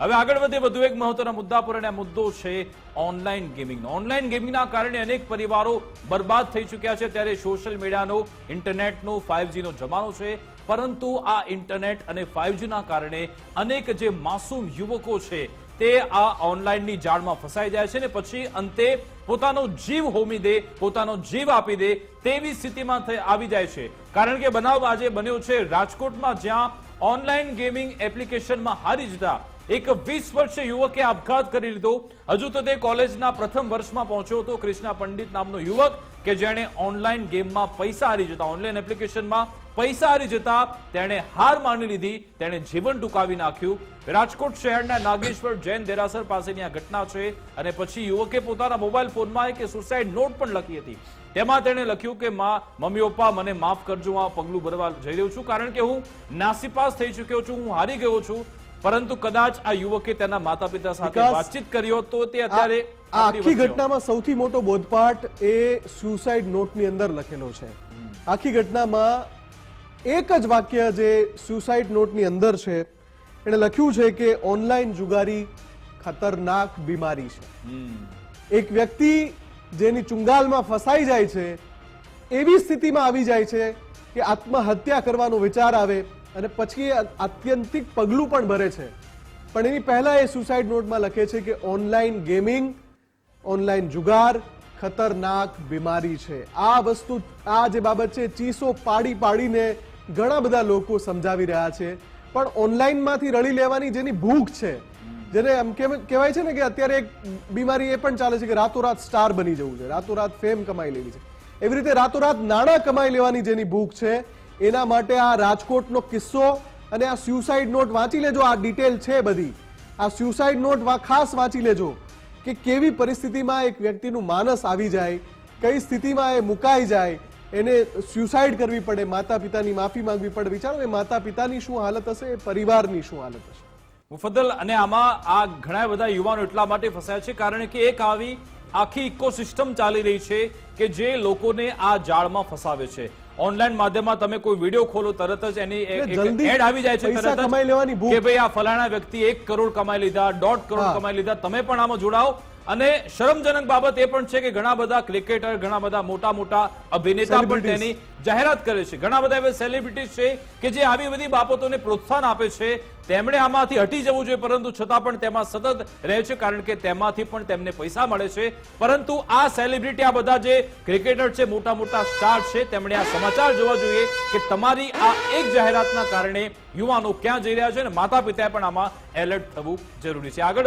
હવે આગળ વધે વધુ એક મહત્વના મુદ્દા પર, અને આ મુદ્દો છે ઓનલાઈન ગેમિંગનો. ઓનલાઈન ગેમિંગના કારણે અનેક પરિવારો બરબાદ થઈ ચૂક્યા છે. ત્યારે સોશિયલ મીડિયાનો, ઇન્ટરનેટનો, 5Gનો જમાનો છે, પરંતુ આ ઇન્ટરનેટ અને 5Gના કારણે અનેક જે માસૂમ યુવકો છે તે આ ઓનલાઈનની જાળમાં ફસાઈ જાય છે, ને પછી અંતે પોતાનો જીવ હોમી દે, પોતાનો જીવ આપી દે તેવી સ્થિતિમાં આવી જાય છે. કારણ કે બનાવ આજે બન્યો છે રાજકોટમાં, જ્યાં ઓનલાઈન ગેમિંગ એપ્લિકેશનમાં હારી જતા એક 20 વર્ષીય યુવકે આપઘાત કરી લીધો. હજુ તો તે કોલેજના પ્રથમ વર્ષમાં પહોંચ્યો હતો. કૃષ્ણા પંડિત નામનો યુવક કે જેણે ઓનલાઈન ગેમમાં પૈસા હારી જતા, ઓનલાઈન એપ્લિકેશનમાં પૈસા હારી જતા તેણે હાર માની લીધી, તેણે જીવન ટૂંકાવી નાખ્યું. રાજકોટ શહેરના નાગેશ્વર જૈન દેરાસર પાસેની આ ઘટના છે. અને પછી યુવકે પોતાના મોબાઈલ ફોનમાં એક સુસાઇડ નોટ પણ લખી હતી. તેમાં તેણે લખ્યું કે મમ્મી પપ્પા મને માફ કરજો, હું આ પગલું ભરવા જઈ રહ્યો છું, કારણ કે હું નાસીપાસ થઈ ચૂક્યો છું, હું હારી ગયો છું. પરંતુ કદાચ આ યુવકે તેના માતા પિતા સાથે વાતચીત કર્યો તો તે અત્યારે આખી ઘટનામાં સૌથી મોટો બોધપાઠ એ સુસાઇડ નોટની અંદર લખેલો છે. આખી ઘટનામાં એક જ વાક્ય જે સુસાઇડ નોટની અંદર છે, એને લખ્યું છે કે ઓનલાઈન જુગારી ખતરનાક બીમારી છે. એક વ્યક્તિ જેની ચુંગાલમાં ફસાઈ જાય છે, એવી સ્થિતિમાં આવી જાય છે કે આત્મહત્યા કરવાનો વિચાર આવે અને પછી આત્યંતિક પગલું પણ ભરે છે. પણ એની પહેલા એ સુસાઇડ નોટમાં લખે છે કે ઓનલાઈન ગેમિંગ, ઓનલાઈન જુગાર ખતરનાક બીમારી છે. આ વસ્તુ, આ જે બાબત છે, ચીસો પાડી પાડીને ઘણા બધા લોકો સમજાવી રહ્યા છે. પણ ઓનલાઈનમાંથી રળી લેવાની જેની ભૂખ છે, જેને એમ કહેવાય છે ને કે અત્યારે એક બીમારી એ પણ ચાલે છે કે રાતોરાત સ્ટાર બની જવું છે, રાતોરાત ફેમ કમાઈ લેવી છે, એવી રીતે રાતોરાત નાણાં કમાઈ લેવાની જેની ભૂખ છે, એના માટે આ રાજકોટનો કિસ્સો અને આ સ્યુસાઇડ નોટ વાંચી લેજો. આ ડિટેલ છે બધી. આ સ્યુસાઇડ નોટ ખાસ વાંચી લેજો કે કેવી પરિસ્થિતિમાં એક વ્યક્તિનું માનસ આવી જાય, કઈ સ્થિતિમાં એ મુકાઈ જાય, એને સ્યુસાઇડ કરવી પડે, માતા પિતાની માફી માંગવી પડે. વિચારો એ માતા પિતાની શું હાલત હશે, એ પરિવારની શું હાલત હશે. મુફદ્દલ, અને આમાં આ ઘણા બધા યુવાનો એટલા માટે ફસાયા છે કારણ કે એક આવી આખી ઇકોસિસ્ટમ ચાલી રહી છે કે જે લોકોને આ જાળમાં ફસાવે છે. ઓનલાઈન માધ્યમમાં તમે કોઈ વિડીયો ખોલો, તરત જ એની એડ આવી જાય છે, તરત જ કે ભાઈ આ ફલાણા વ્યક્તિ 1 કરોડ કમાઈ લીધા, 1.5 કરોડ કમાઈ લીધા, તમે પણ આમાં જોડાઓ. અને શરમજનક બાબત એ પણ છે કે ઘણા બધા ક્રિકેટર, ઘણા બધા મોટા મોટા અભિનેતા પણ તેની જાહેરાત કરે છે. ઘણા બધા એવા સેલિબ્રિટી છે કે જે આવી બધી બાબતોને પ્રોત્સાહન આપે છે. તેમણે આમાંથી હટી જવું જોઈએ, પરંતુ છતાં પણ તેમાં સતત રહે છે, કારણ કે તેમાંથી પણ તેમને પૈસા મળે છે. પરંતુ આ સેલિબ્રિટી, આ બધા જે ક્રિકેટર છે, મોટા મોટા સ્ટાર છે, તેમણે આ સમાચાર જોવા જોઈએ કે તમારી આ એક જાહેરાતના કારણે યુવાનો ક્યાં જઈ રહ્યા છે, અને માતા પિતાએ પણ આમાં એલર્ટ થવું જરૂરી છે. આગળ